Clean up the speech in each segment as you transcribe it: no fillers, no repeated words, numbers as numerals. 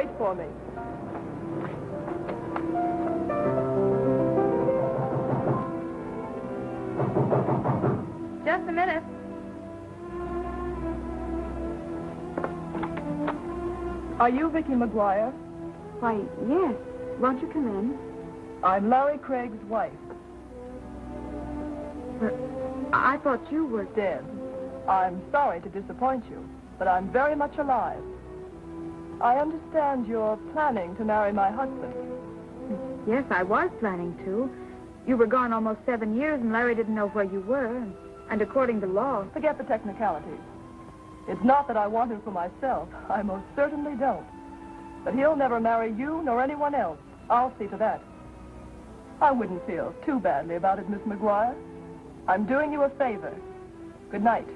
wait for me. Just a minute. Are you Vicki McGuire? Why, yes. Won't you come in? I'm Larry Craig's wife. But I thought you were... Dead. I'm sorry to disappoint you, but I'm very much alive. I understand you're planning to marry my husband. Yes, I was planning to. You were gone almost 7 years, and Larry didn't know where you were. And according to law... Forget the technicalities. It's not that I want him for myself. I most certainly don't. But he'll never marry you nor anyone else. I'll see to that. I wouldn't feel too badly about it, Miss McGuire. I'm doing you a favor. Good night.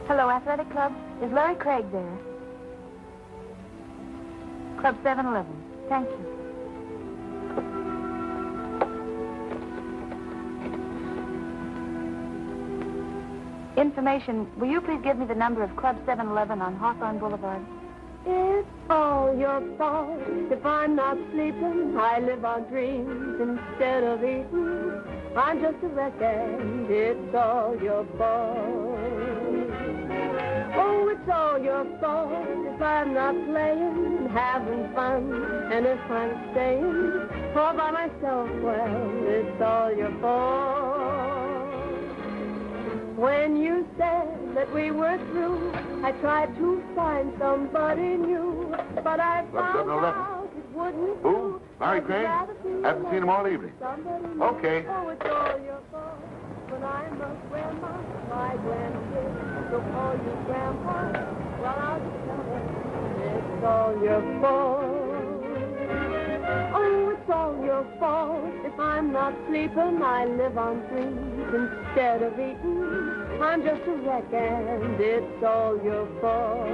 Hello, Athletic Club. Is Larry Craig there? Club 711. Thank you. Information. Will you please give me the number of Club 711 on Hawthorne Boulevard? It's all your fault. If I'm not sleeping, I live on dreams instead of eating. I'm just a wreck and it's all your fault. Oh, it's all your fault if I'm not playing, having fun, and if I'm staying all by myself, well, it's all your fault. When you said that we were through, I tried to find somebody new, but I found out it wouldn't do. Who? Larry Craig? Haven't seen him all evening. Okay. Oh, it's all your fault. When I'm a grandma, my grandkids will call you Grandpa. Well, I'll just tell them it's all your fault. Oh, it's all your fault. If I'm not sleeping, I live on dreams instead of eating. I'm just a wreck and it's all your fault.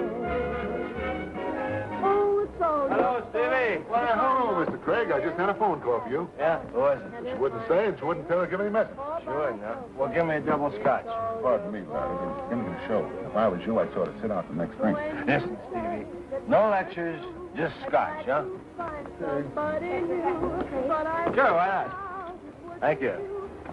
Oh, it's all Hello, your Stevie. fault. Why, hello, Mr. Craig. I just had a phone call for you. Yeah, who is it? She wouldn't say, and she wouldn't give any message. Sure, no. Well, give me a double scotch. Pardon me, Larry. Give me the show. If I was you, I'd sort of sit out the next drink. Listen, Stevie. No lectures, just scotch, huh? Somebody new, but I Sure, why not? Thank you.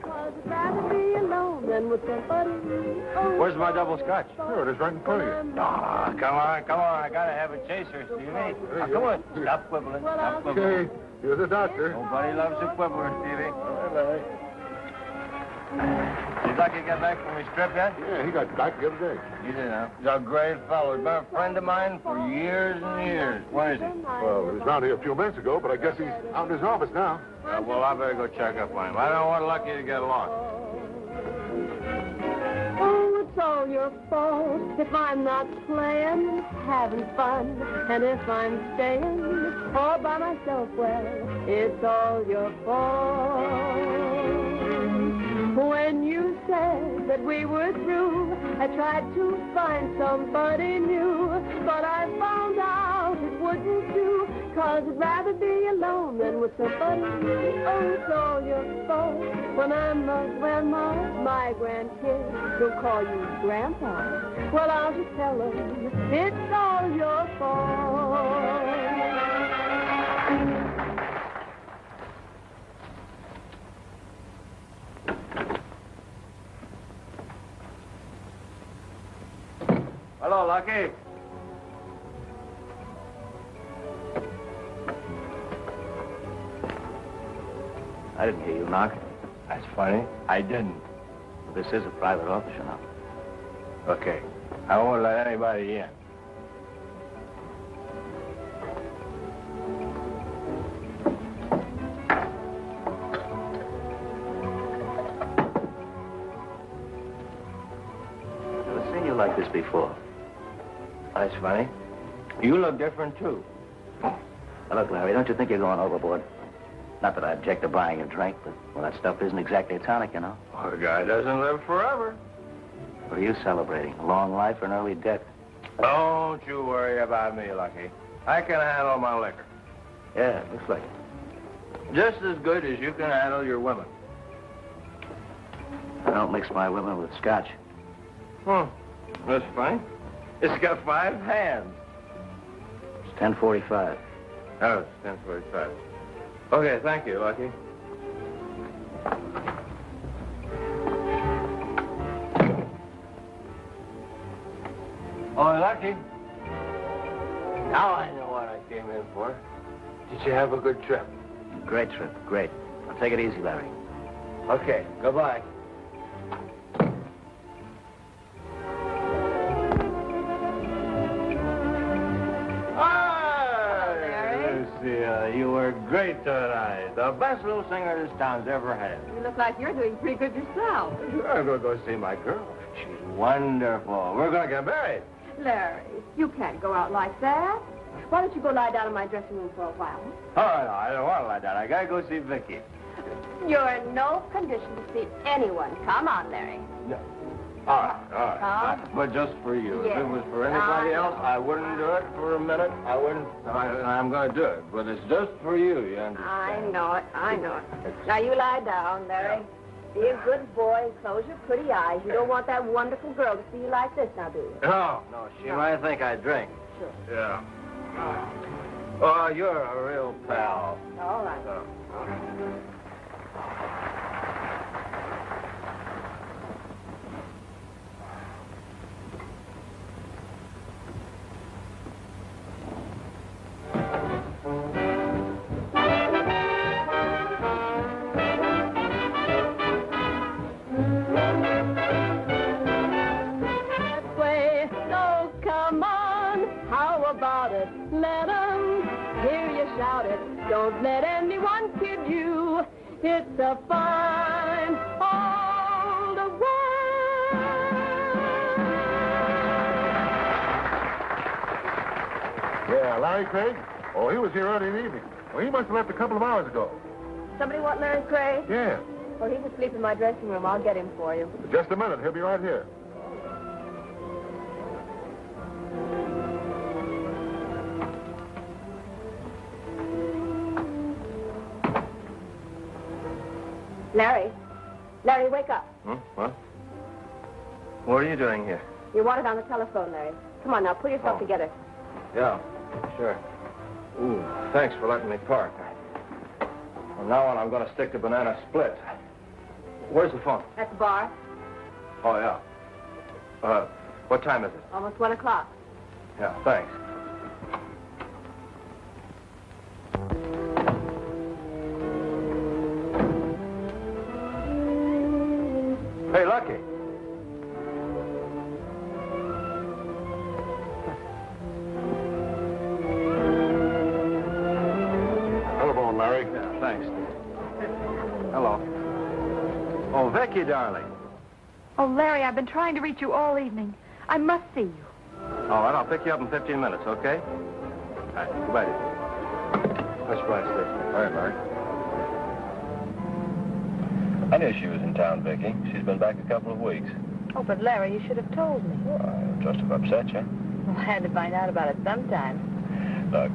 I'd rather be alone than with somebody new. Oh, Where's my double scotch? Sure, it is right in front of you. Ah, come on. I gotta have a chaser, Stevie. Now, come on. Stop quibbling. Stop quibbling. Okay, you're the doctor. Nobody loves a quibbler, Stevie. All right, Larry. Did Lucky get back from his trip yet? Yeah, he got back the other day. He did, huh? He's a great fellow. He's been a friend of mine for years and years. Where is he? Well, he was down here a few minutes ago, but I guess he's out in his office now. Well, I better go check up on him. I don't want Lucky to get lost. Oh, it's all your fault if I'm not playing, having fun, and if I'm staying all by myself, well, it's all your fault. When you said that we were through, I tried to find somebody new, but I found out it wouldn't do, 'cause I'd rather be alone than with somebody new. Oh, it's all your fault. When I'm a grandma, my grandkids will call you Grandpa. Well, I'll just tell them it's all your fault. Hello, Lucky. I didn't hear you knock. That's funny. I didn't. This is a private office, you know. Okay. I won't let anybody in. Never seen you like this before. That's funny. You look different, too. Now, look, Larry, don't you think you're going overboard? Not that I object to buying a drink, but, well, that stuff isn't exactly a tonic, you know. Well, a guy doesn't live forever. What are you celebrating? A long life or an early death? Don't you worry about me, Lucky. I can handle my liquor. Yeah, it looks like it. Just as good as you can handle your women. I don't mix my women with scotch. That's fine. It's got 5 hands. It's 10:45. Oh, it's 10:45. Okay, thank you, Lucky. Oh, Lucky. Now I know what I came in for. Did you have a good trip? Great trip, great. Now take it easy, Larry. Okay, goodbye. Lucia, you were great tonight. The best little singer this town's ever had. You look like you're doing pretty good yourself. Sure, I'm going to go see my girl. She's wonderful. We're going to get married. Larry, you can't go out like that. Why don't you go lie down in my dressing room for a while? Oh, no, I don't want to lie down. I got to go see Vicki. You're in no condition to see anyone. Come on, Larry. No. All right. Huh? But just for you. Yes. If it was for anybody else, I wouldn't do it for a minute. I wouldn't. I'm going to do it. But it's just for you, you understand? I know it. Now, you lie down, Larry. Be a good boy and close your pretty eyes. You don't want that wonderful girl to see you like this, now, do you? No, she might think I drink. Sure. Yeah. Oh, you're a real pal. All right. Let 'em hear you shout it. Don't let anyone kid you. It's a fine old world. Yeah, Larry Craig? Oh, he was here early in the evening. Well, he must have left a couple of hours ago. Somebody want Larry Craig? Yeah. Well, he's asleep in my dressing room. I'll get him for you. Just a minute. He'll be right here. Larry, wake up. What? What are you doing here? You're wanted on the telephone, Larry. Come on now, pull yourself together. Yeah, sure. Ooh, thanks for letting me park. From now on, I'm going to stick to banana split. Where's the phone? At the bar. Oh, yeah. What time is it? Almost 1 o'clock. Yeah, thanks. Hey, Lucky. Telephone, Larry. Yeah, thanks. Hello. Oh, Vicki, darling. Oh, Larry, I've been trying to reach you all evening. I must see you. All right, I'll pick you up in 15 minutes, okay? All right, goodbye, dear. Let's ride, Steve. All right, Larry. I knew she was in town, Vicki. She's been back a couple of weeks. Oh, but Larry, you should have told me. Well, I just have upset you. Well, I had to find out about it sometime. Look,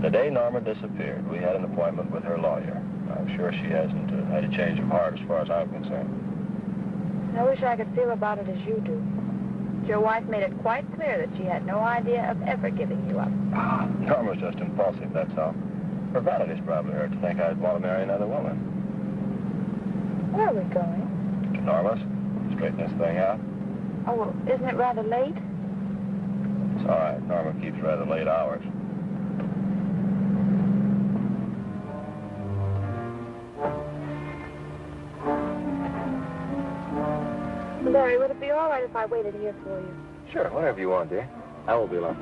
the day Norma disappeared, we had an appointment with her lawyer. I'm sure she hasn't had a change of heart as far as I'm concerned. I wish I could feel about it as you do. Your wife made it quite clear that she had no idea of ever giving you up. Norma's just impulsive, that's all. Her vanity's probably hurt to think I'd want to marry another woman. Where are we going? To Norma's. Straighten this thing out. Oh, well, isn't it rather late? It's all right. Norma keeps rather late hours. Larry, would it be all right if I waited here for you? Sure, whatever you want, dear. I won't be long.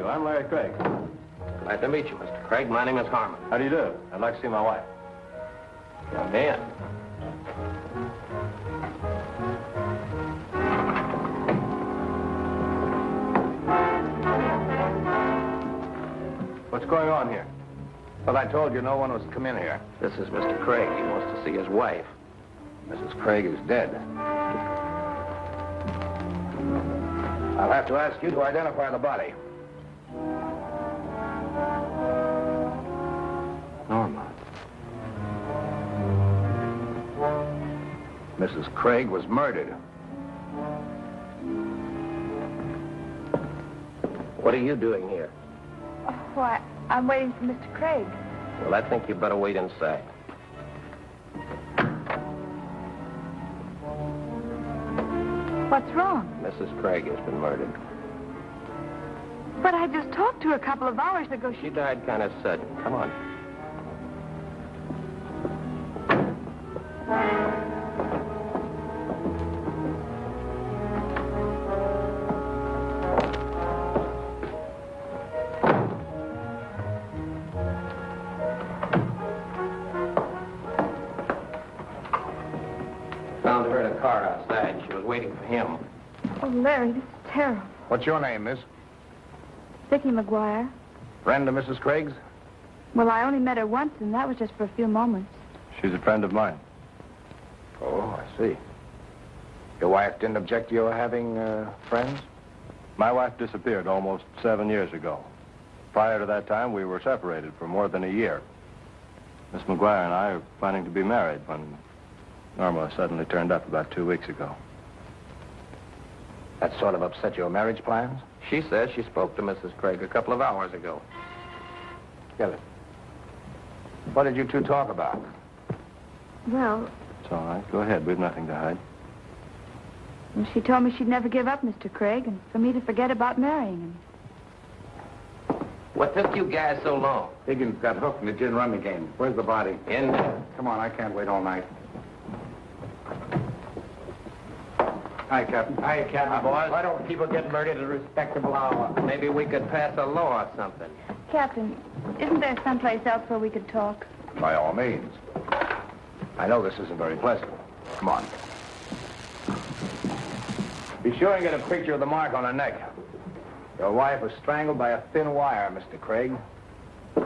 I'm Larry Craig. Glad to meet you, Mr. Craig. My name is Harmon. How do you do? I'd like to see my wife. Young man. What's going on here? Well, I told you no one was to come in here. This is Mr. Craig. He wants to see his wife. Mrs. Craig is dead. I'll have to ask you to identify the body. Norma. Mrs. Craig was murdered. What are you doing here? Oh, why, I'm waiting for Mr. Craig. Well, I think you better wait inside. What's wrong? Mrs. Craig has been murdered. But I just talked to her a couple of hours ago. She died kind of sudden. Come on. Found her in a car outside. She was waiting for him. Oh, Larry, this is terrible. What's your name, miss? Vicki McGuire. Friend of Mrs. Craig's? Well, I only met her once, and that was just for a few moments. She's a friend of mine. Oh, I see. Your wife didn't object to your having friends? My wife disappeared almost 7 years ago. Prior to that time, we were separated for more than a year. Miss McGuire and I are planning to be married when Norma suddenly turned up about 2 weeks ago. That sort of upset your marriage plans? She says she spoke to Mrs. Craig a couple of hours ago. Get it. What did you two talk about? Well, It's all right. Go ahead. We've nothing to hide. she told me she'd never give up Mr. Craig, and for me to forget about marrying him. What took you guys so long? Higgins got hooked in the gin rummy game. Where's the body? In there. Come on, I can't wait all night. Hi, Captain. Hi, Captain. Boys. Why don't people get murdered at a respectable hour? Maybe we could pass a law or something. Captain, isn't there someplace else where we could talk? By all means. I know this isn't very pleasant. Come on. Be sure and get a picture of the mark on her neck. Your wife was strangled by a thin wire, Mr. Craig. All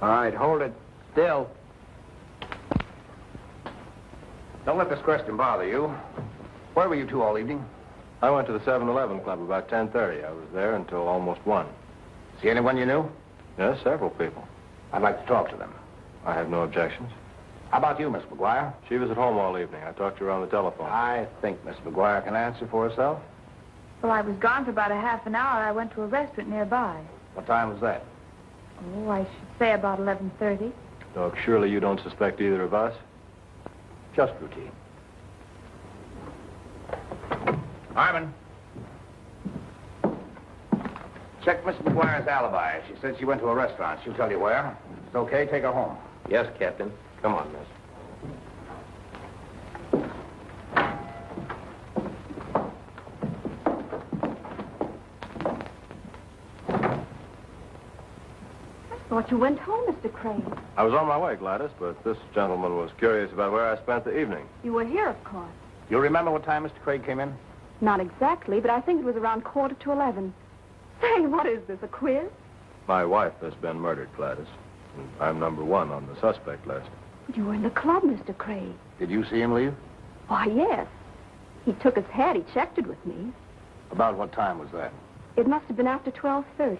right, hold it still. Don't let this question bother you. Where were you two all evening? I went to the 7-Eleven club about 10:30. I was there until almost 1. See anyone you knew? Yes, several people. I'd like to talk to them. I have no objections. How about you, Miss McGuire? She was at home all evening. I talked to her on the telephone. I think Miss McGuire can answer for herself. Well, I was gone for about a half an hour. I went to a restaurant nearby. What time was that? Oh, I should say about 11:30. Doc, surely you don't suspect either of us? Just routine. Harmon. Check Miss McGuire's alibi. She said she went to a restaurant. She'll tell you where. It's okay, take her home. Yes, Captain. Come on, miss. I thought you went home, Mr. Craig. I was on my way, Gladys, but this gentleman was curious about where I spent the evening. You were here, of course. You remember what time Mr. Craig came in? Not exactly, but I think it was around 11:15. Say, what is this, a quiz? My wife has been murdered, Gladys. And I'm number 1 on the suspect list. You were in the club, Mr. Craig. Did you see him leave? Why, yes. He took his hat. He checked it with me. About what time was that? It must have been after 12:30.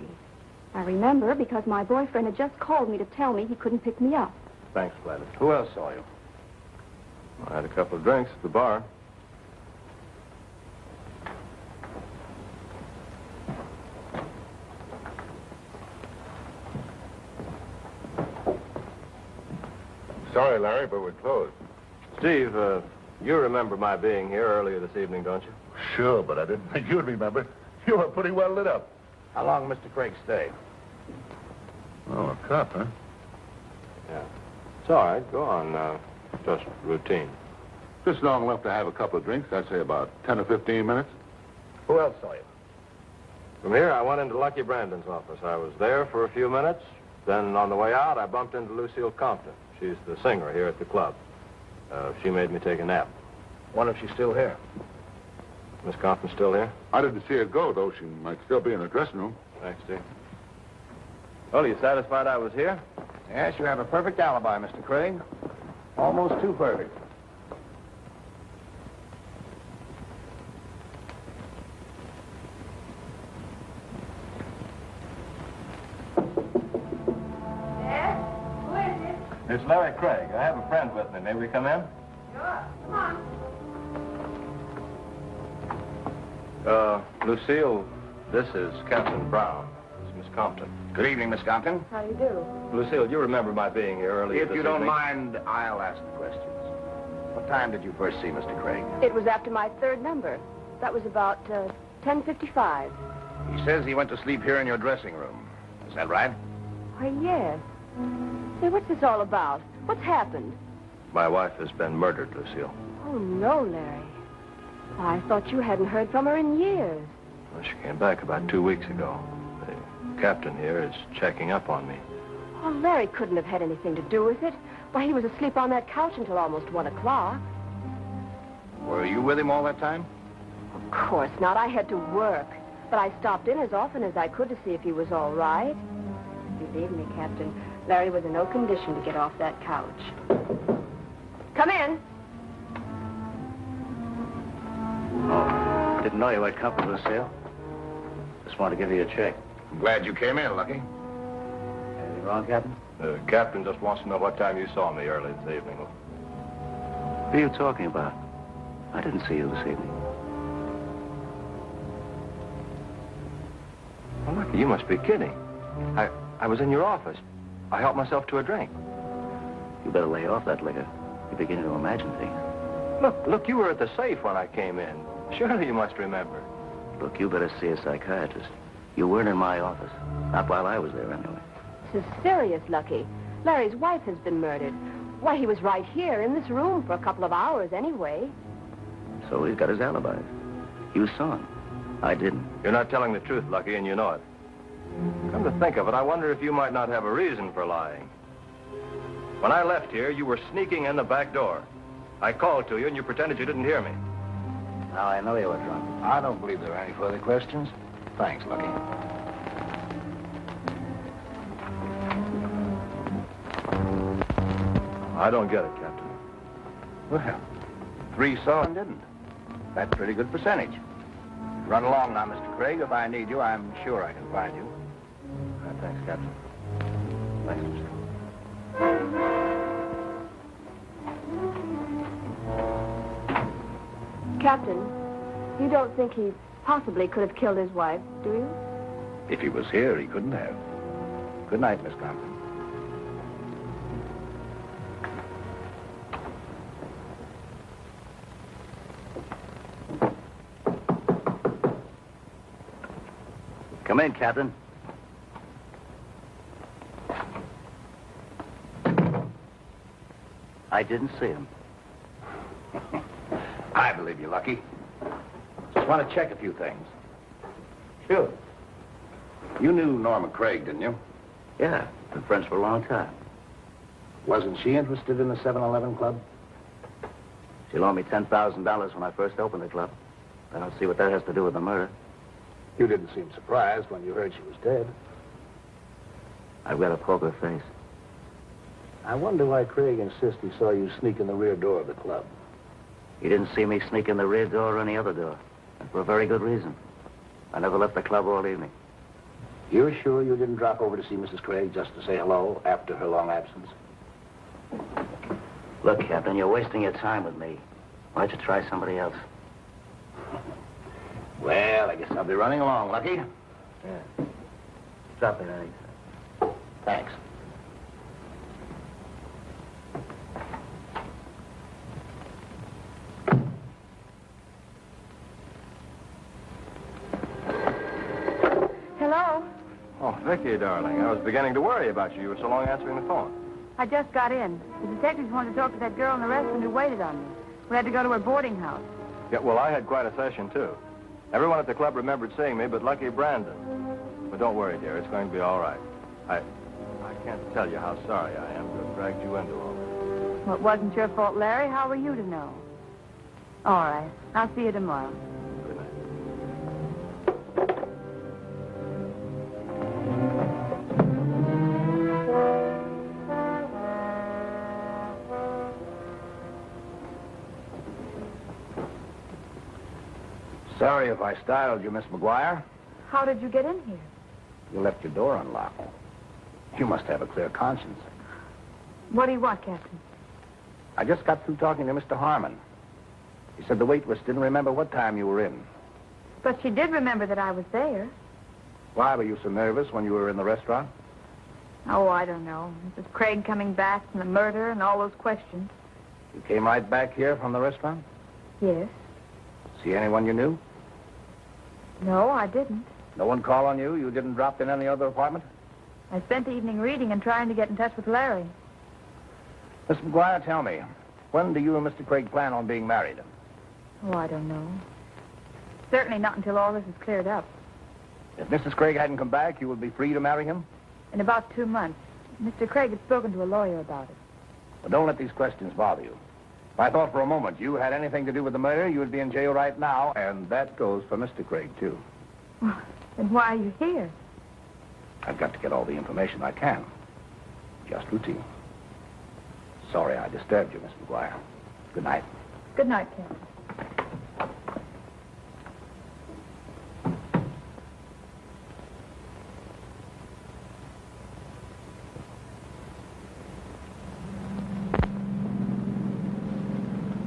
I remember because my boyfriend had just called me to tell me he couldn't pick me up. Thanks, Gladys. Who else saw you? I had a couple of drinks at the bar. Sorry, Larry, but we're closed. Steve, you remember my being here earlier this evening, don't you? Sure, but I didn't think you'd remember. You were pretty well lit up. How long Mr. Craig stayed? Oh, a cop, huh? Yeah. It's all right. Go on. Just routine. Just long enough to have a couple of drinks. I'd say about 10 or 15 minutes. Who else saw you? From here, I went into Lucky Brandon's office. I was there for a few minutes. Then, on the way out, I bumped into Lucille Compton. She's the singer here at the club. She made me take a nap. Wonder if she's still here. Miss Compton still here? I didn't see her go, though. She might still be in her dressing room. Thanks, Steve. Well, are you satisfied I was here? Yes, you have a perfect alibi, Mr. Craig. Almost too perfect. It's Larry Craig. I have a friend with me. May we come in? Sure. Come on. Lucille, this is Captain Brown. This is Miss Compton. Good evening, Miss Compton. How do you do? Lucille, you remember my being here earlier If this you don't evening? mind, I'll ask the questions. What time did you first see Mr. Craig? It was after my third number. That was about 10:55. He says he went to sleep here in your dressing room. Is that right? Why, yes. Say, what's this all about? What's happened? My wife has been murdered, Lucille. Oh, no, Larry. I thought you hadn't heard from her in years. Well, she came back about 2 weeks ago. The captain here is checking up on me. Oh, Larry couldn't have had anything to do with it. Why, he was asleep on that couch until almost 1 o'clock. Were you with him all that time? Of course not. I had to work. But I stopped in as often as I could to see if he was all right. Believe me, Captain, Larry was in no condition to get off that couch. Come in. Oh, didn't know you had company, Lucille. Just wanted to give you a check. I'm glad you came in, Lucky. Anything wrong, Captain? The captain just wants to know what time you saw me early this evening. Who are you talking about? I didn't see you this evening. Well, Lucky, you must be kidding. I was in your office. I helped myself to a drink. You better lay off that liquor. You're beginning to imagine things. Look, you were at the safe when I came in. Surely you must remember. Look, you better see a psychiatrist. You weren't in my office. Not while I was there, anyway. This is serious, Lucky. Larry's wife has been murdered. Why, he was right here in this room for a couple of hours anyway. So he's got his alibi. You saw him. I didn't. You're not telling the truth, Lucky, and you know it. Come to think of it, I wonder if you might not have a reason for lying. When I left here, you were sneaking in the back door. I called to you, and you pretended you didn't hear me. Now I know you were drunk. I don't believe there are any further questions. Thanks, Lucky. I don't get it, Captain. Well, 3 saw and didn't. That's a pretty good percentage. Run along now, Mr. Craig. If I need you, I'm sure I can find you. Thanks, Captain. Thanks, Mr. Captain, you don't think he possibly could have killed his wife, do you? If he was here, he couldn't have. Good night, Miss Compton. Come in, Captain. I didn't see him. I believe you, Lucky. Just want to check a few things. Sure. You knew Norma Craig, didn't you? Yeah, been friends for a long time. Wasn't she interested in the 7-Eleven club? She loaned me $10,000 when I first opened the club. I don't see what that has to do with the murder. You didn't seem surprised when you heard she was dead. I've got a poker face. I wonder why Craig insists he saw you sneak in the rear door of the club. He didn't see me sneak in the rear door or any other door. And for a very good reason. I never left the club all evening. You're sure you didn't drop over to see Mrs. Craig just to say hello after her long absence? Look, Captain, you're wasting your time with me. Why don't you try somebody else? Well, I guess I'll be running along, Lucky. Yeah. Drop it, Eddie. Thanks. Hello? Oh, Vicki, darling, I was beginning to worry about you. You were so long answering the phone. I just got in. The detectives wanted to talk to that girl in the restaurant who waited on me. We had to go to her boarding house. Yeah, well, I had quite a session, too. Everyone at the club remembered seeing me, but lucky Brandon. But don't worry, dear. It's going to be all right. I can't tell you how sorry I am to have dragged you into all this. Well, it wasn't your fault, Larry. How were you to know? All right. I'll see you tomorrow. Good night. Sorry if I startled you, Miss McGuire. How did you get in here? You left your door unlocked. You must have a clear conscience. What do you want, Captain? I just got through talking to Mr. Harmon. He said the waitress didn't remember what time you were in. But she did remember that I was there. Why were you so nervous when you were in the restaurant? Oh, I don't know. Mrs. Craig coming back from the murder and all those questions. You came right back here from the restaurant? Yes. See anyone you knew? No, I didn't. No one called on you? You didn't drop in any other apartment? I spent the evening reading and trying to get in touch with Larry. Miss McGuire, tell me, when do you and Mr. Craig plan on being married? Oh, I don't know. Certainly not until all this is cleared up. If Mrs. Craig hadn't come back, you would be free to marry him? In about 2 months. Mr. Craig had spoken to a lawyer about it. But don't let these questions bother you. If I thought for a moment you had anything to do with the murder, you would be in jail right now, and that goes for Mr. Craig, too. Well, then why are you here? I've got to get all the information I can. Just routine. Sorry I disturbed you, Miss McGuire. Good night. Good night, Captain.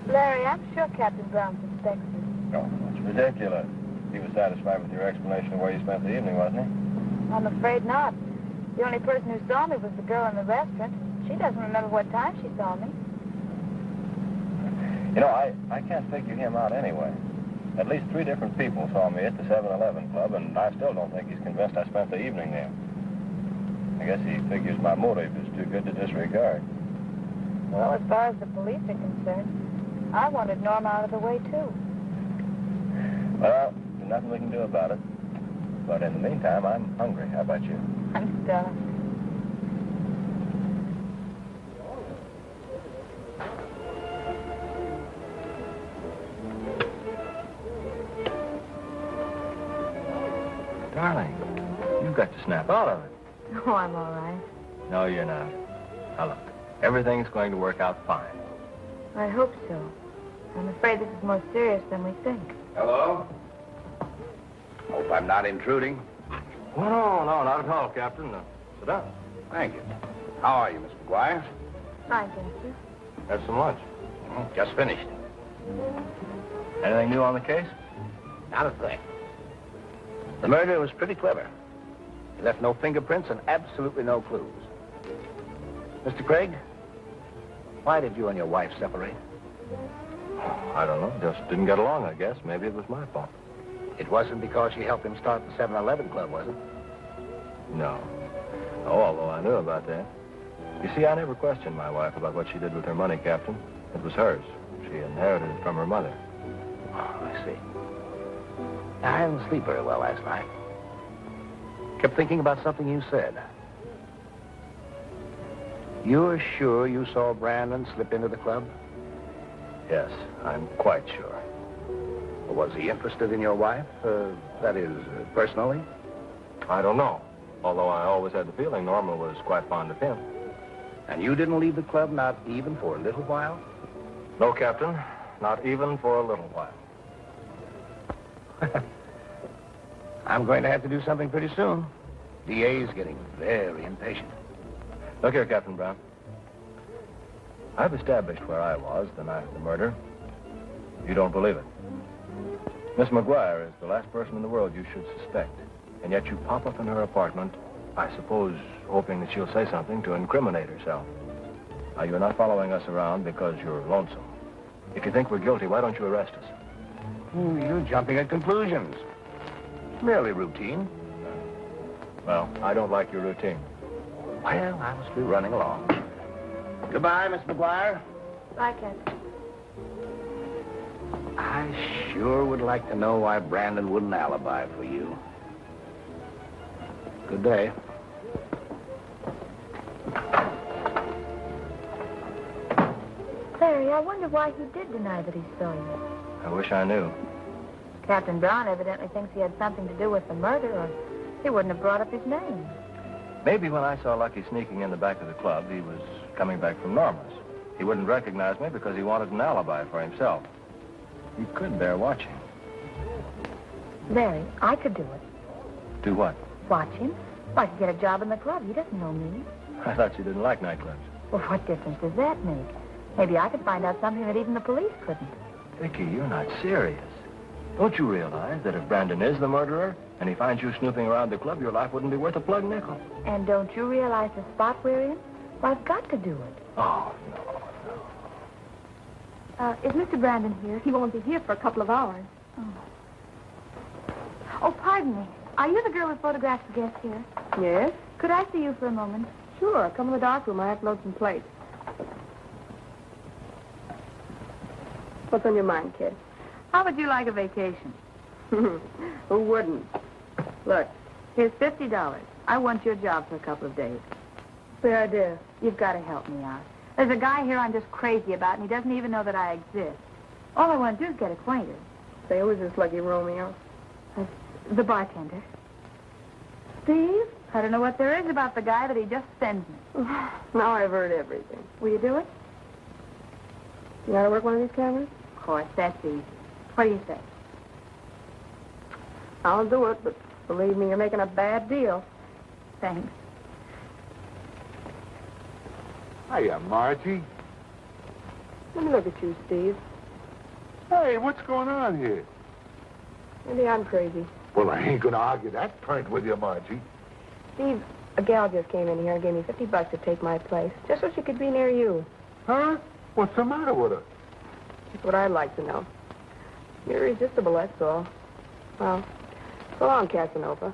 Larry, I'm sure Captain Brown suspects you. Oh, that's ridiculous. He was satisfied with your explanation of where you spent the evening, wasn't he? I'm afraid not. The only person who saw me was the girl in the restaurant. She doesn't remember what time she saw me. You know, I can't figure him out anyway. At least 3 different people saw me at the 7-Eleven club, and I still don't think he's convinced I spent the evening there. I guess he figures my motive is too good to disregard. Well, as far as the police are concerned, I wanted Norma out of the way, too. Well, there's nothing we can do about it. But in the meantime, I'm hungry. How about you? I'm starved. Darling, you've got to snap out of it. Oh, I'm all right. No, you're not. Now, look, everything's going to work out fine. I hope so. I'm afraid this is more serious than we think. Hello? Hope I'm not intruding. Oh, no, not at all, Captain. Sit down. Thank you. How are you, Miss McGuire? Fine, thank you. Have some lunch. Just finished. Anything new on the case? Not a thing. The murder was pretty clever. He left no fingerprints and absolutely no clues. Mr. Craig, why did you and your wife separate? I don't know. Just didn't get along, I guess. Maybe it was my fault. It wasn't because she helped him start the 7-Eleven club, was it? No. Oh, although I knew about that. You see, I never questioned my wife about what she did with her money, Captain. It was hers. She inherited it from her mother. Oh, I see. I didn't sleep very well last night. Kept thinking about something you said. You're sure you saw Brandon slip into the club? Yes, I'm quite sure. Was he interested in your wife? That is, personally? I don't know. Although I always had the feeling Norma was quite fond of him. And you didn't leave the club, not even for a little while? No, Captain. Not even for a little while. I'm going to have to do something pretty soon. DA's getting very impatient. Look here, Captain Brown. I've established where I was the night of the murder. You don't believe it. Miss McGuire is the last person in the world you should suspect. And yet you pop up in her apartment, I suppose, hoping that she'll say something to incriminate herself. Now, you're not following us around because you're lonesome. If you think we're guilty, why don't you arrest us? You're jumping at conclusions. Merely routine. Well, I don't like your routine. Well, I must be running along. Goodbye, Miss McGuire. Bye, Captain. I sure would like to know why Brandon wouldn't alibi for you. Good day. Larry, I wonder why he did deny that he saw you. I wish I knew. Captain Brown evidently thinks he had something to do with the murder, or he wouldn't have brought up his name. Maybe when I saw Lucky sneaking in the back of the club, he was coming back from Norma's. He wouldn't recognize me because he wanted an alibi for himself. He could bear watching. Larry, I could do it. Do what? Watch him. I could get a job in the club. He doesn't know me. I thought you didn't like nightclubs. Well, what difference does that make? Maybe I could find out something that even the police couldn't. Vicki, you're not serious. Don't you realize that if Brandon is the murderer and he finds you snooping around the club, your life wouldn't be worth a plug nickel? And don't you realize the spot we're in? Well, I've got to do it. Oh, no. Is Mr. Brandon here? He won't be here for a couple of hours. Oh, pardon me. Are you the girl who photographed the guest here? Yes? Could I see you for a moment? Sure. Come in the dark room. I have to load some plates. What's on your mind, kid? How would you like a vacation? Who wouldn't? Look, here's $50. I want your job for a couple of days. Fair idea. You've got to help me out. There's a guy here I'm just crazy about, and he doesn't even know that I exist. All I want to do is get acquainted. Say, who is this lucky Romeo? The bartender. Steve? I don't know what there is about the guy that he just sends me. Now I've heard everything. Will you do it? You know how to work one of these cameras? Of course, that's easy. What do you say? I'll do it, but believe me, you're making a bad deal. Thanks. Hiya, Margie. Let me look at you, Steve. Hey, what's going on here? Maybe I'm crazy. Well, I ain't gonna argue that point with you, Margie. Steve, a gal just came in here and gave me $50 to take my place, just so she could be near you. Huh? What's the matter with her? That's what I'd like to know. You're irresistible, that's all. Well, so long, Casanova.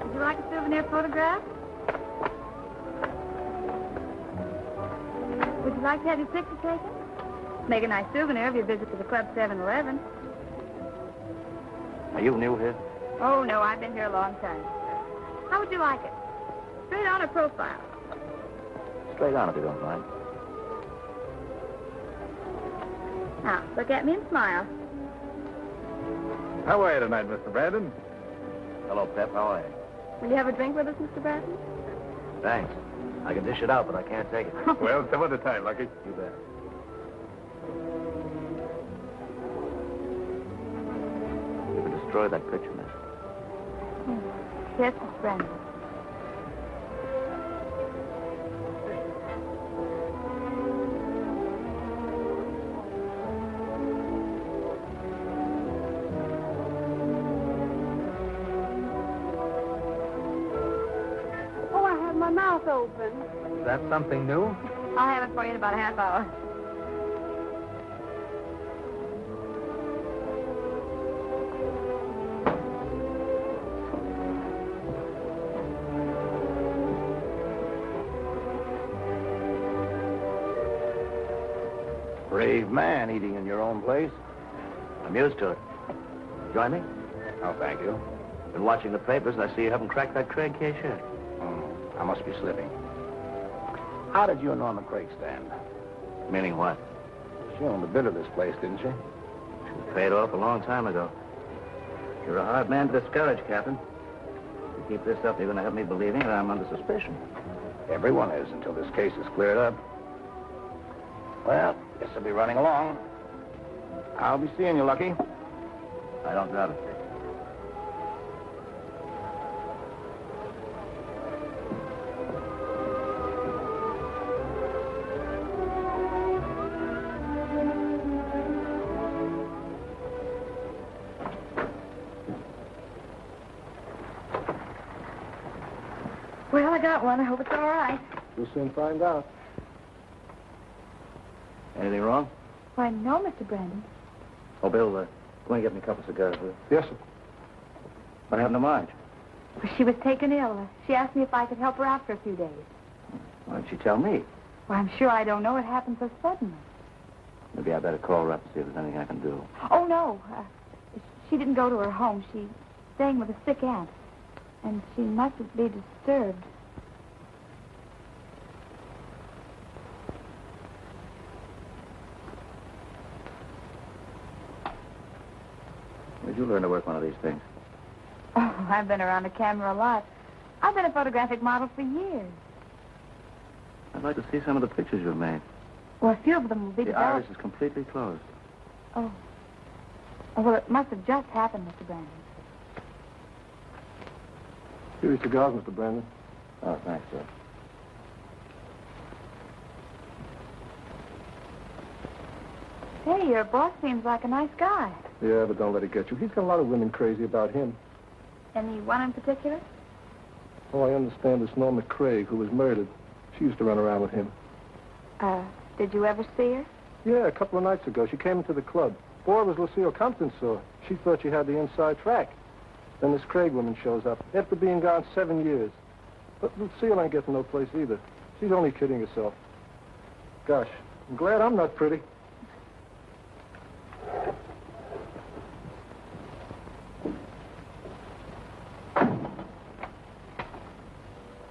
Would you like a souvenir photograph? Would you like to have your picture taken? Make a nice souvenir of your visit to the Club 7-Eleven. Are you new here? Oh, no, I've been here a long time. How would you like it? Straight on or profile? Straight on, if you don't mind. Now, look at me and smile. How are you tonight, Mr. Brandon? Hello, Pep. How are you? Will you have a drink with us, Mr. Barton? Thanks. I can dish it out, but I can't take it. Well, some other time, Lucky. You bet. You can destroy that picture, miss. Yes, Miss Brandon. Oh, I have my mouth open. Is that something new? I'll have it for you in about a half hour. Brave man eating in your own place. I'm used to it. Join me? Oh, thank you. Been watching the papers, and I see you haven't cracked that Craig case yet. I must be slipping. How did you and Norma Craig stand? Meaning what? She owned a bit of this place, didn't she? She paid off a long time ago. You're a hard man to discourage, Captain. If you keep this up, you're going to have me believing that I'm under suspicion. Everyone is until this case is cleared up. Well, guess I'll be running along. I'll be seeing you, Lucky. I don't doubt it. got one. I hope it's all right. We'll soon find out. Anything wrong? Why, no, Mr. Brandon. Oh, Bill, go and get me a couple of cigars, will you? Yes, sir. What happened to Marge? Well, she was taken ill. She asked me if I could help her out for a few days. Why didn't she tell me? Well, I'm sure I don't know. It happened so suddenly. Maybe I better call her up and see if there's anything I can do. Oh, no. She didn't go to her home. She's staying with a sick aunt. And she mustn't be disturbed. Where'd you learn to work one of these things? Oh, I've been around a camera a lot. I've been a photographic model for years. I'd like to see some of the pictures you've made. Well, a few of them will be The developed. iris is completely closed. Oh. Oh, well, it must have just happened, Mr. Brandon. Here are your cigars, Mr. Brandon. Oh, thanks, sir. Hey, your boss seems like a nice guy. Yeah, but don't let it get you. He's got a lot of women crazy about him. Any one in particular? Oh, I understand it's Norma Craig, who was murdered. She used to run around with him. Did you ever see her? Yeah, a couple of nights ago. She came into the club. Boy, it was Lucille Compton saw her. She thought she had the inside track. Then this Craig woman shows up, after being gone 7 years. But Lucille ain't getting no place either. She's only kidding herself. Gosh, I'm glad I'm not pretty.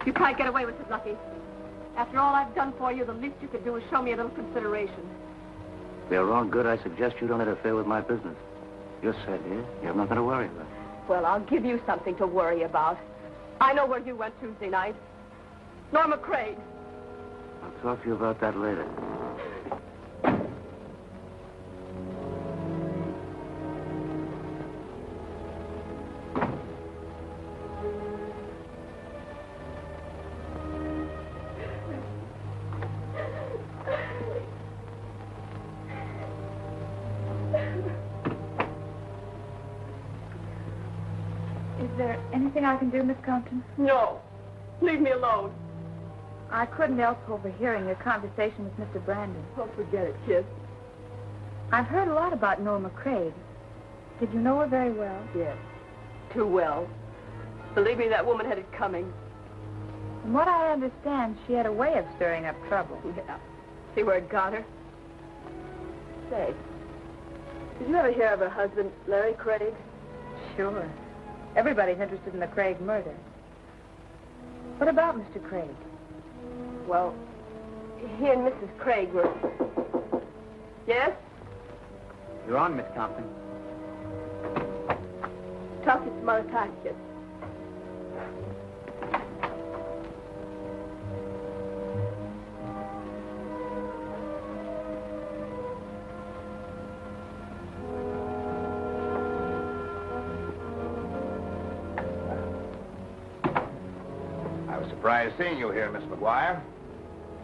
You can't get away with it, Lucky. After all I've done for you, the least you could do is show me a little consideration. If you're wrong good, I suggest you don't interfere with my business. You're set here. You have nothing to worry about. Well, I'll give you something to worry about. I know where you went Tuesday night. Norma Craig. I'll talk to you about that later. Is there anything I can do, Miss Compton? No. Leave me alone. I couldn't help overhearing your conversation with Mr. Brandon. Oh, forget it, kid. I've heard a lot about Norma Craig. Did you know her very well? Yes. Too well. Believe me, that woman had it coming. From what I understand, she had a way of stirring up trouble. Yeah. See where it got her? Say, did you ever hear of her husband, Larry Craig? Sure. Everybody's interested in the Craig murder. What about Mr. Craig? Well, he and Mrs. Craig were... Yes? You're on, Miss Compton. Talk to some other time, kid. Surprised seeing you here, Miss McGuire.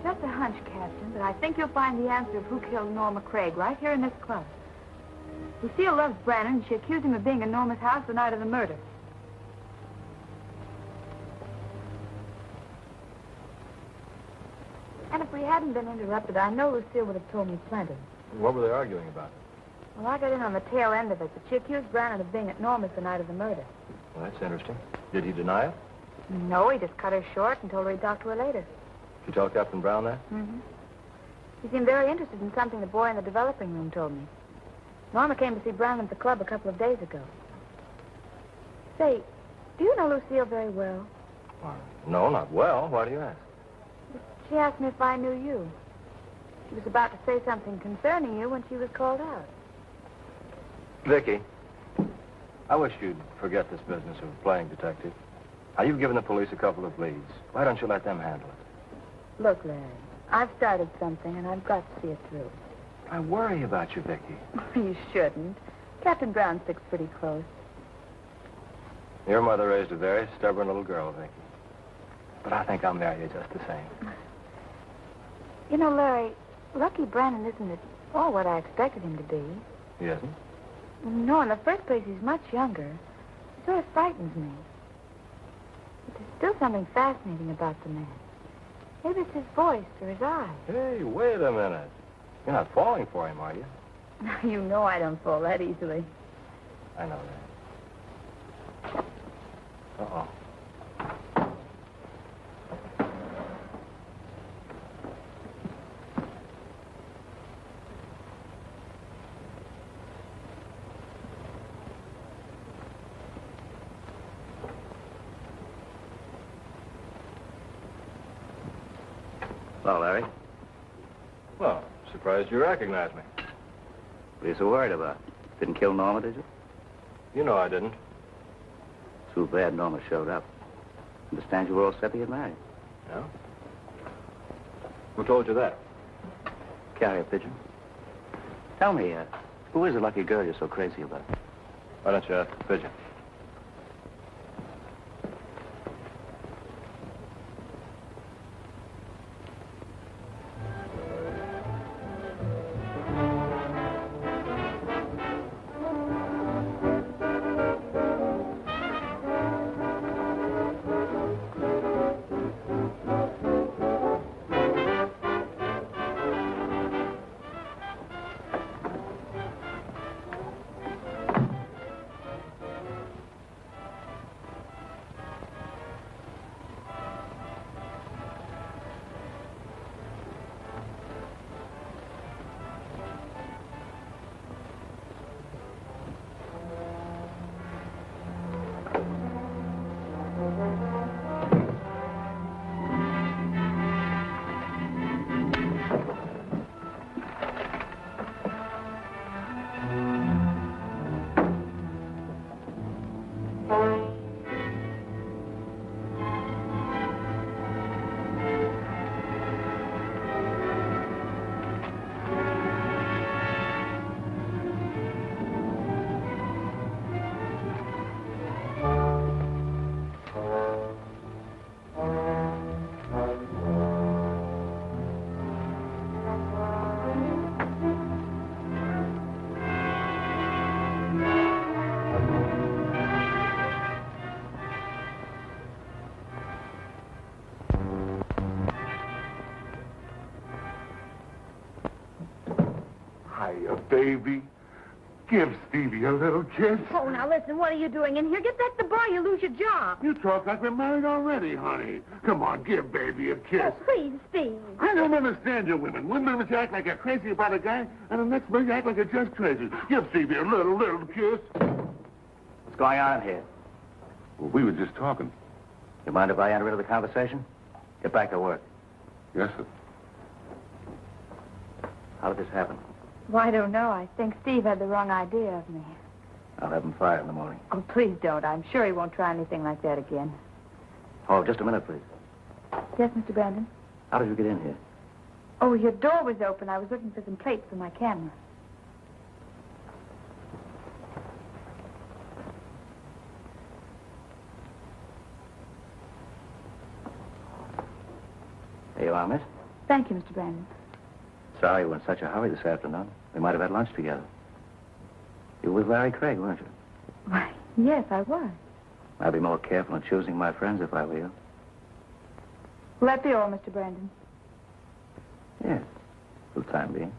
Just a hunch, Captain, but I think you'll find the answer of who killed Norma Craig right here in this club. Lucille loves Brandon, and she accused him of being in Norma's house the night of the murder. And if we hadn't been interrupted, I know Lucille would have told me plenty. What were they arguing about? Well, I got in on the tail end of it, but she accused Brandon of being at Norma's the night of the murder. Well, that's interesting. Did he deny it? No, he just cut her short and told her he'd talk to her later. Did you tell Captain Brown that? Mm-hmm. He seemed very interested in something the boy in the developing room told me. Norma came to see Brandon at the club a couple of days ago. Say, do you know Lucille very well? No, not well. Why do you ask? She asked me if I knew you. She was about to say something concerning you when she was called out. Vicki, I wish you'd forget this business of playing detective. Now, you've given the police a couple of leads. Why don't you let them handle it? Look, Larry, I've started something, and I've got to see it through. I worry about you, Vicki. You shouldn't. Captain Brown sticks pretty close. Your mother raised a very stubborn little girl, Vicki. But I think I'll marry you just the same. You know, Larry, Lucky Brandon isn't at all what I expected him to be. He isn't? No, in the first place, he's much younger. He sort of frightens me. still something fascinating about the man. Maybe it's his voice or his eyes. Hey, wait a minute. You're not falling for him, are you? You know I don't fall that easily. I know that. Uh-oh. Hello, Larry. Well, surprised you recognize me. What are you so worried about? Didn't kill Norma, did you? You know I didn't. Too bad Norma showed up. Understand you were all set to get married. Yeah? Who told you that? Carrier pigeon. Tell me, who is the lucky girl you're so crazy about? Why don't you ask the pigeon? Baby, give Stevie a little kiss. Oh, now listen, what are you doing in here? Get back to the bar, you lose your job. You talk like we're married already, honey. Come on, give baby a kiss. Oh, please, Steve. I don't understand you women. One minute you act like you're crazy about a guy, and the next minute you act like you're just crazy. Give Stevie a little kiss. What's going on here? Well, we were just talking. You mind if I enter into the conversation? Get back to work. Yes, sir. How did this happen? Well, I don't know. I think Steve had the wrong idea of me. I'll have him fired in the morning. Oh, please don't. I'm sure he won't try anything like that again. Oh, just a minute, please. Yes, Mr. Brandon? How did you get in here? Oh, your door was open. I was looking for some plates for my camera. There you are, miss. Thank you, Mr. Brandon. Sorry you were in such a hurry this afternoon. We might have had lunch together. You were with Larry Craig, weren't you? Why, yes, I was. I'd be more careful in choosing my friends if I were you. Will that be all, Mr. Brandon? Yes, for the time being.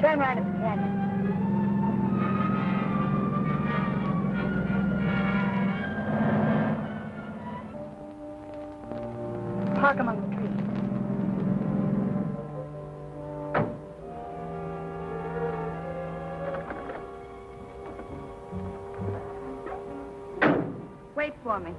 Turn right at the canyon. Park among the trees. Wait for me.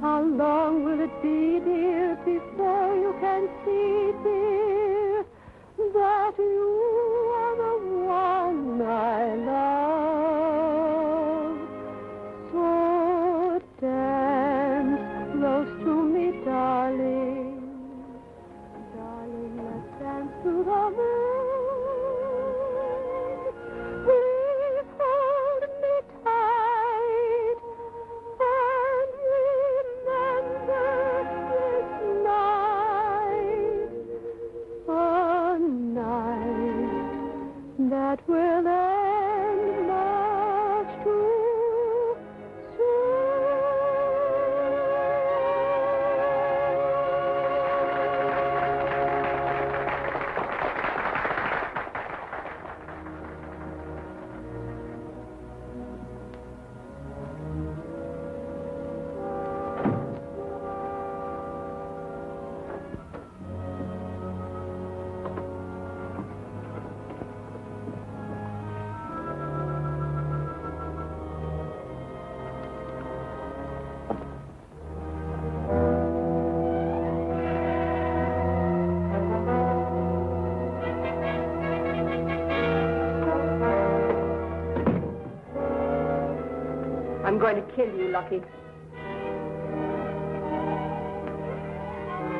How long will it be, dear, before you can see, dear, that you are the one I love? So dance close to me, darling. Darling, let's dance to the moon. Please hold me tight. And remember this night, a night that will end much too I'm going to kill you, Lucky.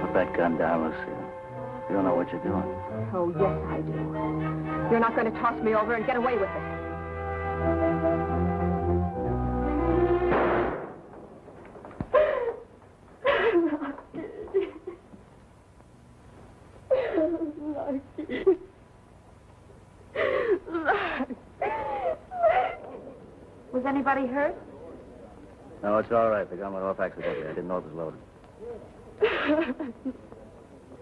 Put that gun down, Lucille. You don't know what you're doing. Oh, yes, I do. You're not going to toss me over and get away with it. Was anybody hurt? No, it's all right. The gun went off accidentally. I didn't know it was loaded.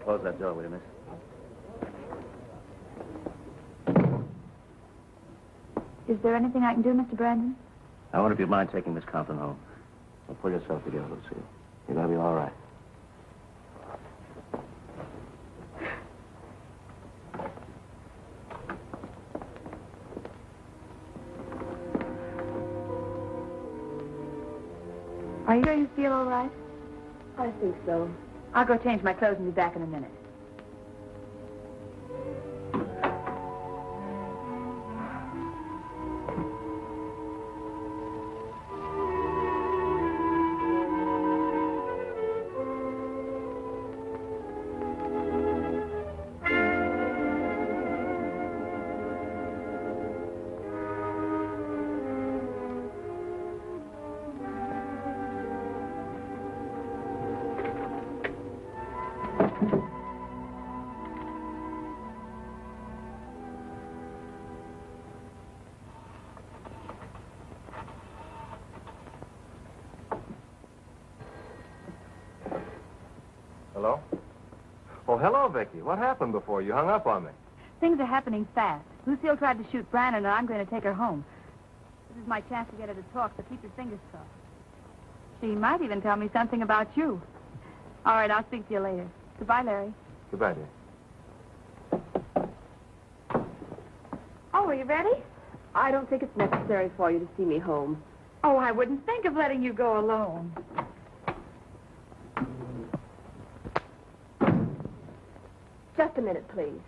Close that door, will you, miss? Is there anything I can do, Mr. Brandon? I wonder if you'd mind taking Miss Compton home. Well, pull yourself together, Lucille. You're going to be all right. Are you sure you feel all right? I think so. I'll go change my clothes and be back in a minute. hello, Vicki. What happened before you hung up on me? Things are happening fast. Lucille tried to shoot Brandon, and I'm going to take her home. This is my chance to get her to talk, so keep your fingers crossed. She might even tell me something about you. All right, I'll speak to you later. Goodbye, Larry. Goodbye, dear. Oh, are you ready? I don't think it's necessary for you to see me home. Oh, I wouldn't think of letting you go alone. Just a minute, please.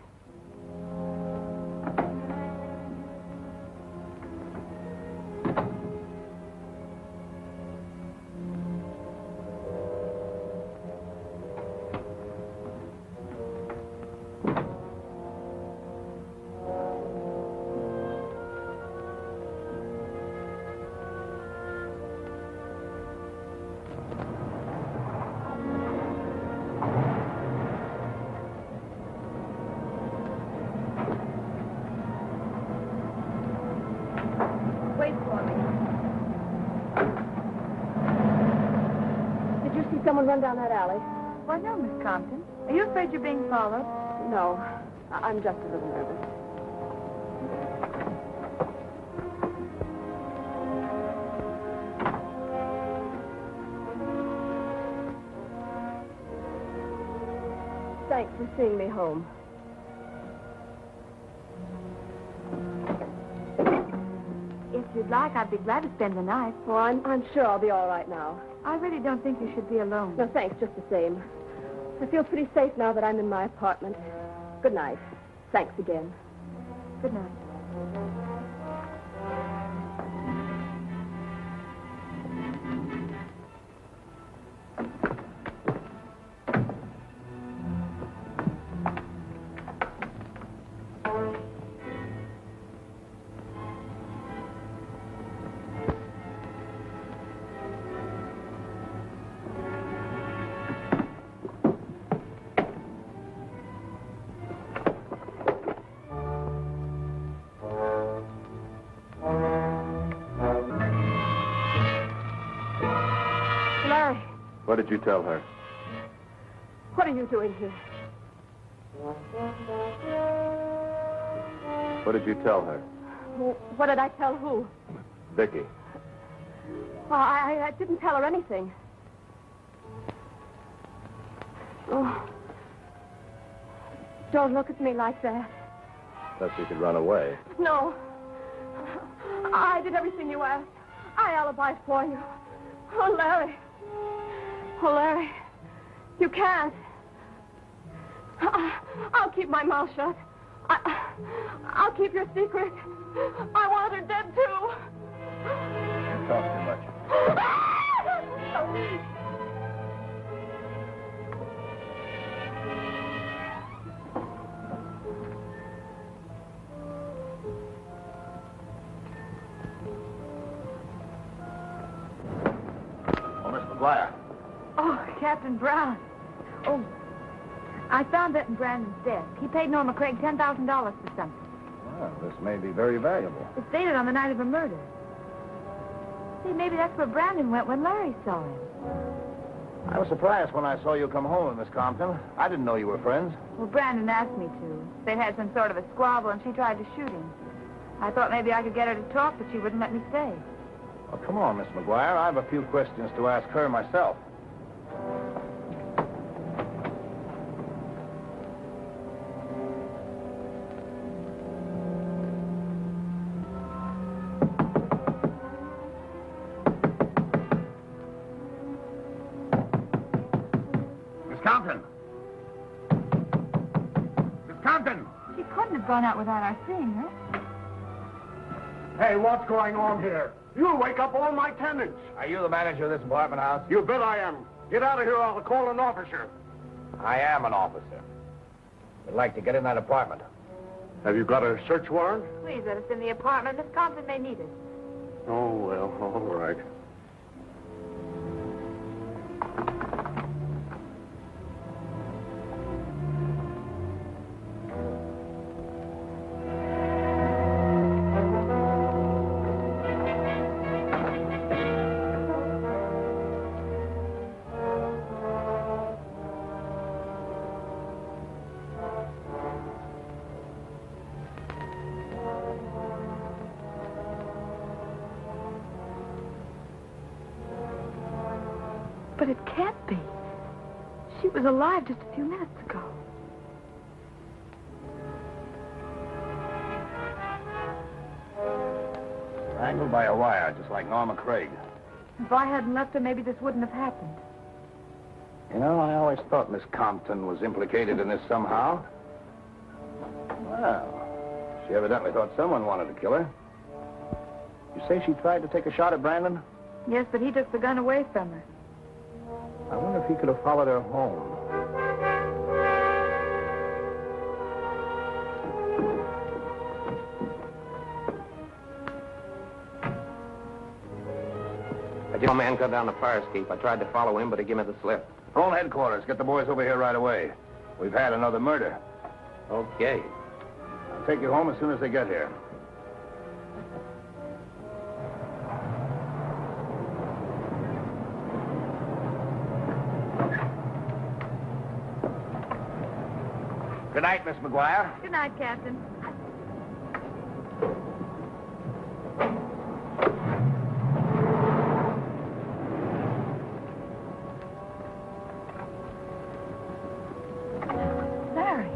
Wait for me. Did you see someone run down that alley? Why, no, Miss Compton. Are you afraid you're being followed? No. I'm just a little nervous. Thanks for seeing me home. If you'd like, I'd be glad to spend the night. Oh, I'm sure I'll be all right now. I really don't think you should be alone. No, thanks, just the same. I feel pretty safe now that I'm in my apartment. Good night. Thanks again. Good night. Larry, What did you tell her? what are you doing here? What did you tell her? What did I tell who? Vicki. Oh, I didn't tell her anything. Oh. Don't look at me like that. Thought you could run away. No. I did everything you asked. I alibied for you. Oh, Larry. Oh, Larry. You can't. I'll keep my mouth shut. I'll keep your secret. I want her dead, too. You talk too much. Oh, Miss McGuire. Oh, Captain Brown. Oh, I found that in Brandon's desk. He paid Norma Craig $10,000 for something. Well, this may be very valuable. It's dated on the night of a murder. See, maybe that's where Brandon went when Larry saw him. I was surprised when I saw you come home, Miss Compton. I didn't know you were friends. Well, Brandon asked me to. They'd had some sort of a squabble, and she tried to shoot him. I thought maybe I could get her to talk, but she wouldn't let me stay. Well, come on, Miss McGuire. I have a few questions to ask her myself. Miss Compton! Miss Compton! She couldn't have gone out without our seeing her. Hey, what's going on here? You'll wake up all my tenants. Are you the manager of this apartment house? You bet I am. Get out of here or I'll call an officer. I am an officer. I'd like to get in that apartment. Have you got a search warrant? Please let us in the apartment. Miss Compton may need it. Oh, well, all right. But it can't be. She was alive just a few minutes ago. Strangled by a wire, just like Norma Craig. If I hadn't left her, maybe this wouldn't have happened. You know, I always thought Miss Compton was implicated in this somehow. Well, she evidently thought someone wanted to kill her. You say she tried to take a shot at Brandon? Yes, but he took the gun away from her. I wonder if he could have followed her home. I just saw a man come down the fire escape. I tried to follow him, but he gave me the slip. Phone headquarters. Get the boys over here right away. We've had another murder. Okay. I'll take you home as soon as they get here. Good night, Miss McGuire. Good night, Captain. Larry.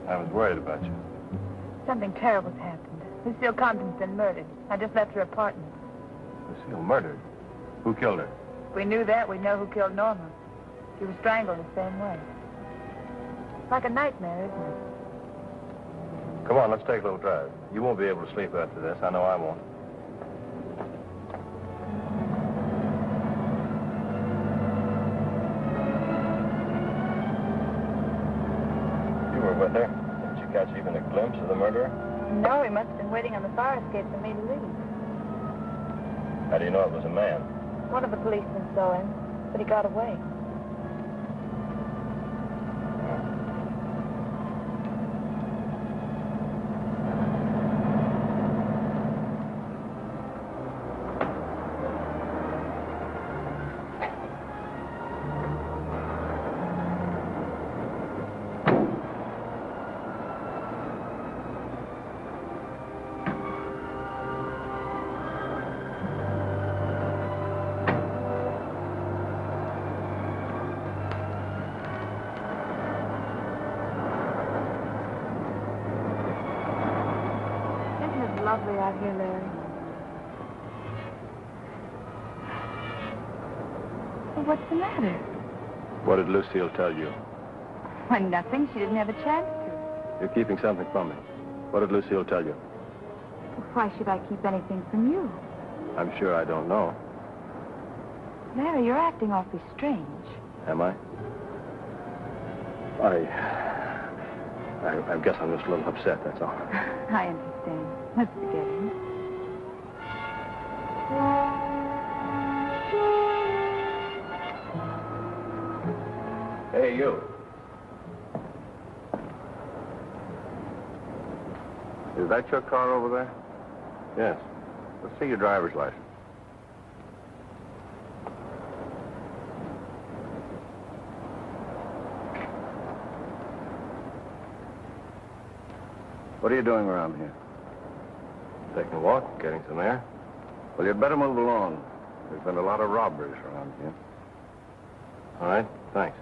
I was worried about you. Something terrible's happened. Lucille Compton's been murdered. I just left her apartment. Lucille murdered? Who killed her? If we knew that, we'd know who killed Norma. She was strangled the same way. It's like a nightmare, isn't it? Come on, let's take a little drive. You won't be able to sleep after this. I know I won't. You were with her. Didn't you catch even a glimpse of the murderer? No, he must have been waiting on the fire escape for me to leave. How do you know it was a man? One of the policemen saw him, but he got away. Lovely out here, Larry. Well, what's the matter? What did Lucille tell you? Why, nothing. She didn't have a chance to. You're keeping something from me. What did Lucille tell you? Well, why should I keep anything from you? I'm sure I don't know. Larry, you're acting awfully strange. Am I? I guess I'm just a little upset, that's all. I understand. Let's forget him. Hey, you. Is that your car over there? Yes. Let's see your driver's license. What are you doing around here? Taking a walk, getting some air. Well, you'd better move along. There's been a lot of robberies around here. All right, thanks.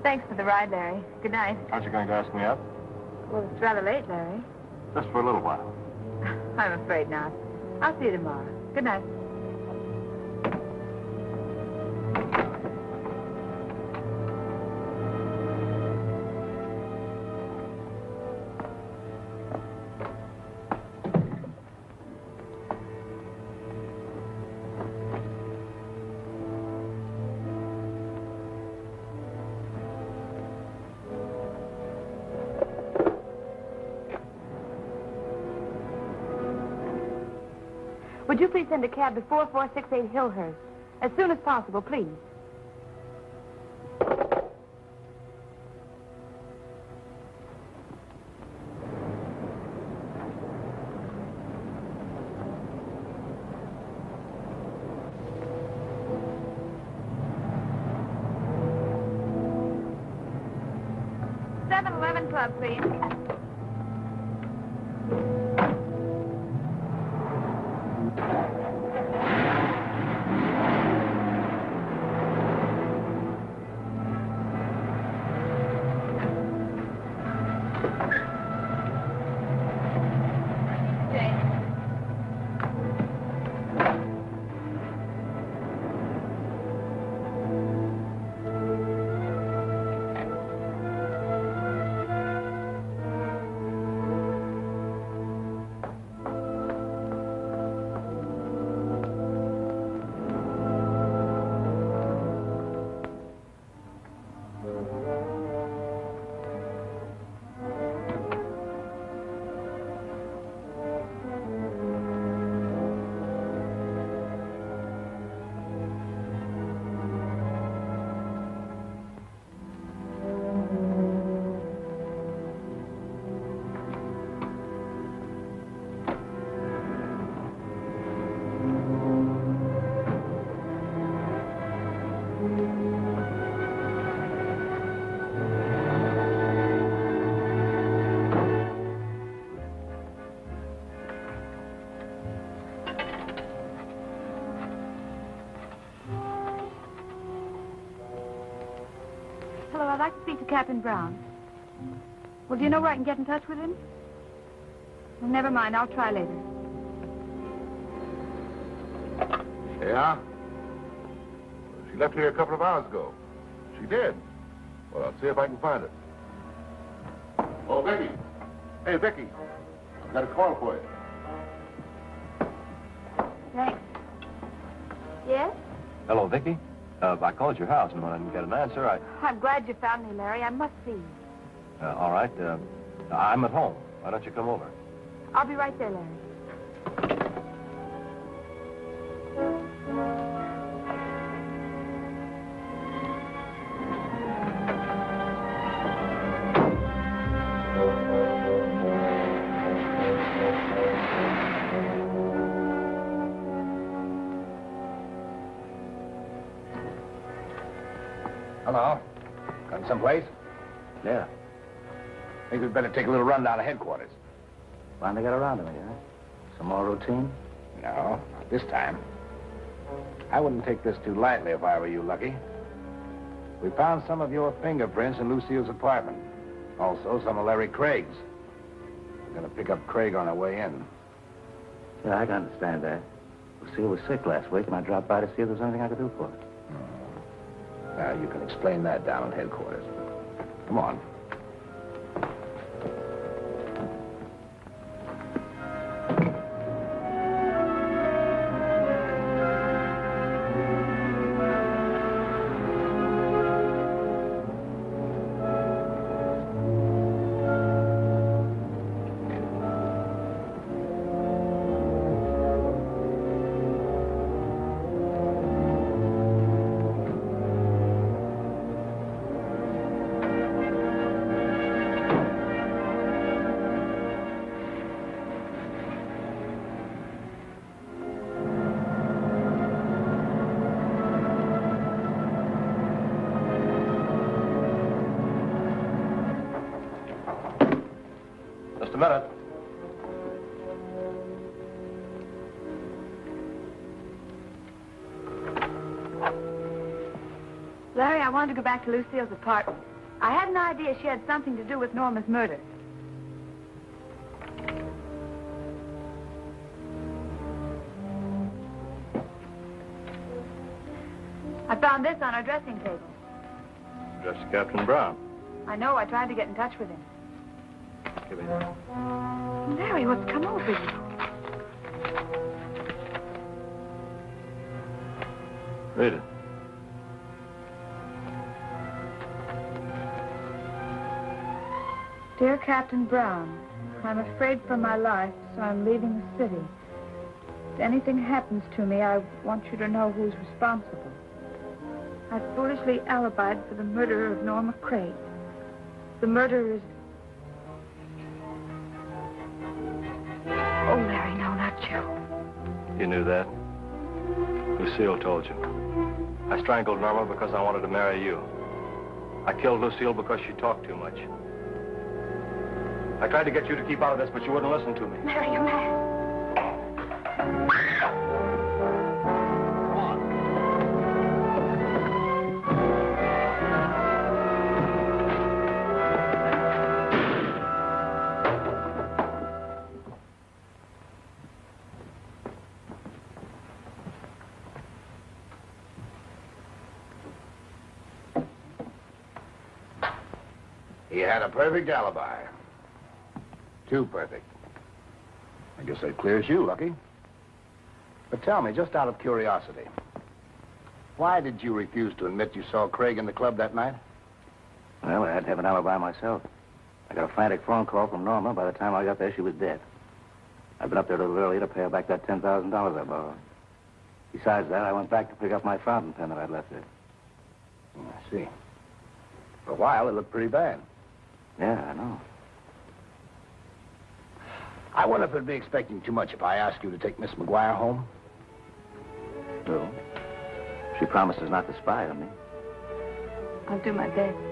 Thanks for the ride, Larry. Good night. Aren't you going to ask me out? Well, it's rather late, Larry. Just for a little while. I'm afraid not. I'll see you tomorrow. Good night. Would you please send a cab to 4468 Hillhurst? As soon as possible, please. nightclub, please. Hello, I'd like to speak to Captain Brown. Well, do you know where I can get in touch with him? Well, never mind. I'll try later. Yeah? She left here a couple of hours ago. She did. Well, I'll see if I can find her. Oh, Vicki. Hey, Vicki. I've got a call for you. Thanks. Yes? Hello, Vicki. I called your house, and when I didn't get an answer, I'm glad you found me, Larry. I must see you. all right. I'm at home. Why don't you come over? I'll be right there, Larry. Hello. Going someplace? Yeah. Think we'd better take a little run down to headquarters. Finally got around to me, huh? Some more routine? No, not this time. I wouldn't take this too lightly if I were you, Lucky. We found some of your fingerprints in Lucille's apartment. Also, some of Larry Craig's. We're gonna pick up Craig on our way in. Yeah, I can understand that. Lucille was sick last week, and I dropped by to see if there was anything I could do for her. Now, you can explain that down at headquarters. Come on. Just a minute. Larry, I wanted to go back to Lucille's apartment. I had an idea she had something to do with Norma's murder. I found this on her dressing table. Just Captain Brown. I know. I tried to get in touch with him. Give me that. Larry, what's come over you? Read it. Dear Captain Brown, I'm afraid for my life, so I'm leaving the city. If anything happens to me, I want you to know who's responsible. I foolishly alibied for the murder of Norma Craig. The murderer is... Oh, Larry, no, not you. You knew that? Lucille told you. I strangled Norma because I wanted to marry you. I killed Lucille because she talked too much. I tried to get you to keep out of this, but you wouldn't listen to me. Larry, you're mad. He had a perfect alibi. Too perfect. I guess that clears you, Lucky. But tell me, just out of curiosity, why did you refuse to admit you saw Craig in the club that night? Well, I had to have an alibi myself. I got a frantic phone call from Norma. By the time I got there, she was dead. I'd been up there a little earlier to pay her back that $10,000 I borrowed. Besides that, I went back to pick up my fountain pen that I'd left there. I see. For a while, it looked pretty bad. Yeah, I know. I wonder if it'd be expecting too much if I asked you to take Miss McGuire home. No. She promises not to spy on me. I'll do my best.